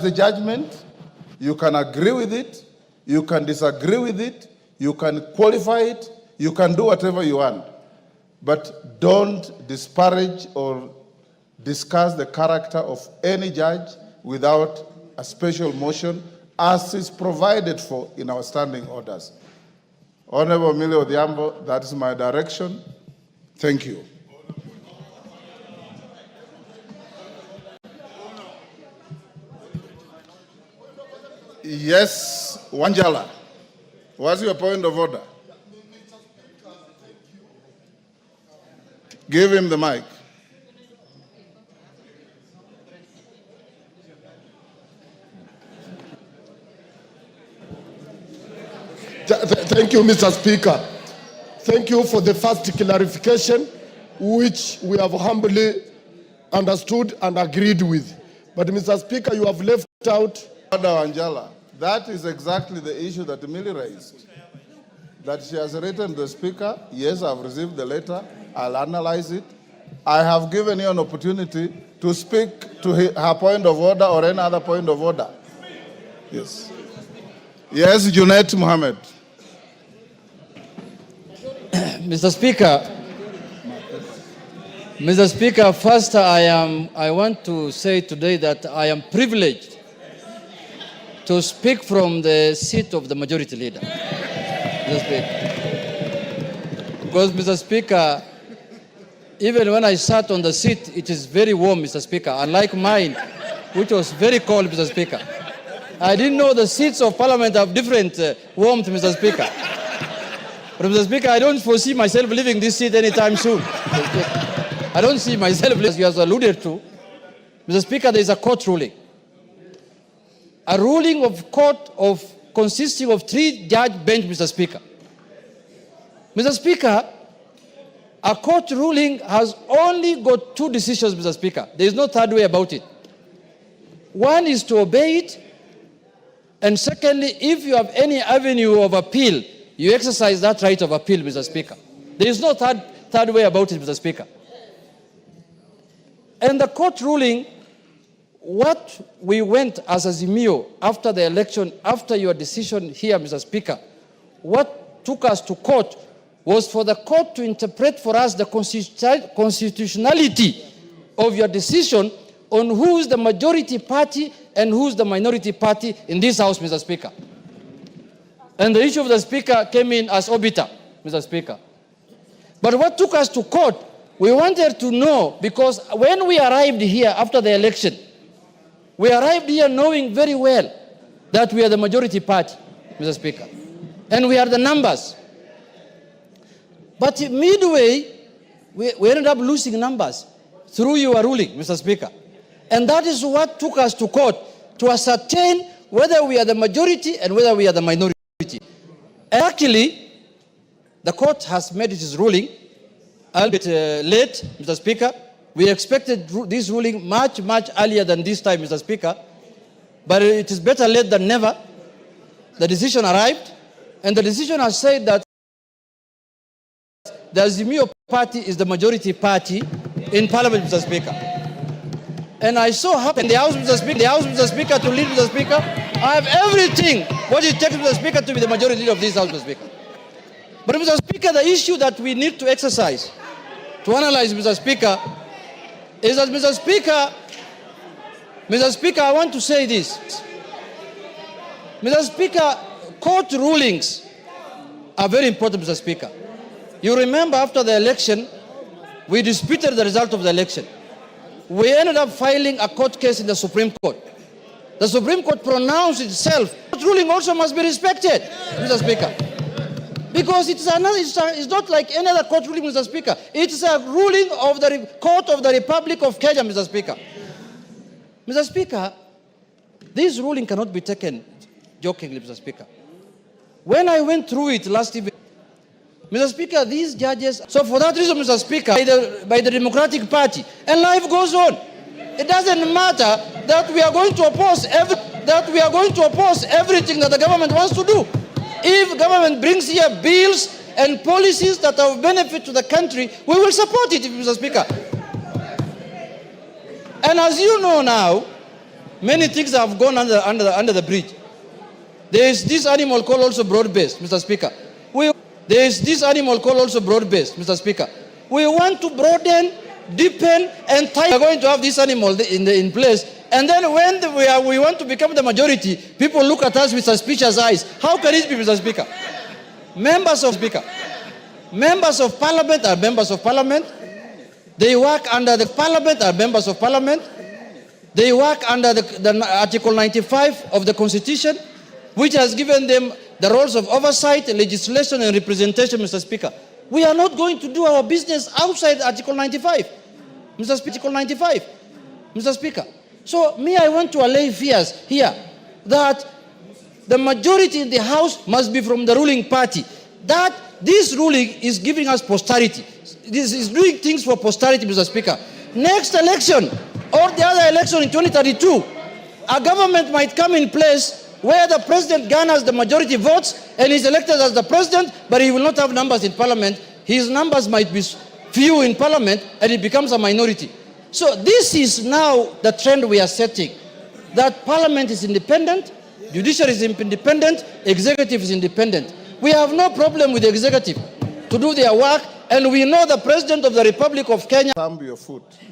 the judgment, you can agree with it, you can disagree with it, you can qualify it, you can do whatever you want. But don't disparage or discuss the character of any judge without a special motion as is provided for in our standing orders. Honorable Emilio Odhiambo, that is my direction. Thank you. Yes, Wanjala. What's your point of order? Give him the mic. Thank you, Mr. Speaker. Thank you for the first clarification, which we have humbly understood and agreed with. But, Mr. Speaker, you have left out... Wanjala, that is exactly the issue that Millie raised. That she has written to the Speaker. Yes, I've received the letter. I'll analyze it. I have given you an opportunity to speak to her point of order or any other point of order. Yes. Yes, Junet Mohammed. Mr. Speaker, first I want to say today that I am privileged to speak from the seat of the majority leader. Mr. Speaker. Because, Mr. Speaker, even when I sat on the seat, it is very warm, Mr. Speaker, unlike mine, which was very cold, Mr. Speaker. I didn't know the seats of Parliament have different warmth, Mr. Speaker. But, Mr. Speaker, I don't foresee myself leaving this seat anytime soon. I don't see myself, as you have alluded to. Mr. Speaker, there is a court ruling. A ruling of court consisting of 3-judge bench, Mr. Speaker. Mr. Speaker, a court ruling has only got 2 decisions, Mr. Speaker. There is no third way about it. One is to obey it, and secondly, if you have any avenue of appeal, you exercise that right of appeal, Mr. Speaker. There is no third way about it, Mr. Speaker. And the court ruling, what we went as Azimio after the election, after your decision here, Mr. Speaker, what took us to court was for the court to interpret for us the constitutionality of your decision on who is the majority party and who is the minority party in this House, Mr. Speaker. And the issue of the Speaker came in as obiter, Mr. Speaker. But what took us to court, we wanted to know, because when we arrived here after the election, we arrived here knowing very well that we are the majority party, Mr. Speaker. And we are the numbers. But midway, we ended up losing numbers through your ruling, Mr. Speaker. And that is what took us to court, to ascertain whether we are the majority and whether we are the minority. And actually, the court has made its ruling a bit late, Mr. Speaker. We expected this ruling much earlier than this time, Mr. Speaker. But it is better late than never. The decision arrived, and the decision has said that the Azimio party is the majority party in Parliament, Mr. Speaker. And I so happen in the House, Mr. Speaker, to lead, Mr. Speaker. I have everything what it takes, Mr. Speaker, to be the majority leader of this House, Mr. Speaker. But, Mr. Speaker, the issue that we need to exercise, to analyze, Mr. Speaker, is that, Mr. Speaker, I want to say this. Mr. Speaker, court rulings are very important, Mr. Speaker. You remember after the election, we disputed the result of the election. We ended up filing a court case in the Supreme Court. The Supreme Court pronounced itself. Court ruling also must be respected, Mr. Speaker. Because it's not like any other court ruling, Mr. Speaker. It's a ruling of the Court of the Republic of Kenya, Mr. Speaker. Mr. Speaker, this ruling cannot be taken jokingly, Mr. Speaker. When I went through it last evening, Mr. Speaker, these judges, so for that reason, Mr. Speaker, by the Democratic Party, and life goes on. It doesn't matter that we are going to oppose everything that the government wants to do. If government brings here bills and policies that are of benefit to the country, we will support it, Mr. Speaker. And as you know now, Many things have gone under the bridge. There is this animal called also broad-based, Mr. Speaker. There is this animal called also broad-based, Mr. Speaker. We want to broaden, deepen, and tie. We are going to have this animal in place. And then when we want to become the majority, people look at us with suspicious eyes. How can it be, Mr. Speaker? Members of Parliament are members of Parliament. They work under the Parliament are members of Parliament. They work under the Article 95 of the Constitution, which has given them the roles of oversight, legislation, and representation, Mr. Speaker. We are not going to do our business outside Article 95, Mr. Speaker. Article 95, Mr. Speaker. So I want to allay fears here that the majority in the House must be from the ruling party. That this ruling is giving us posterity. This is doing things for posterity, Mr. Speaker. Next election or the other election in 2032, a government might come in place where the president garners the majority votes and is elected as the president, but he will not have numbers in Parliament. His numbers might be few in Parliament, and he becomes a minority. So this is now the trend we are setting, that Parliament is independent, judiciary is independent, executive is independent. We have no problem with the executive to do their work, and we know the President of the Republic of Kenya. Thumb your foot.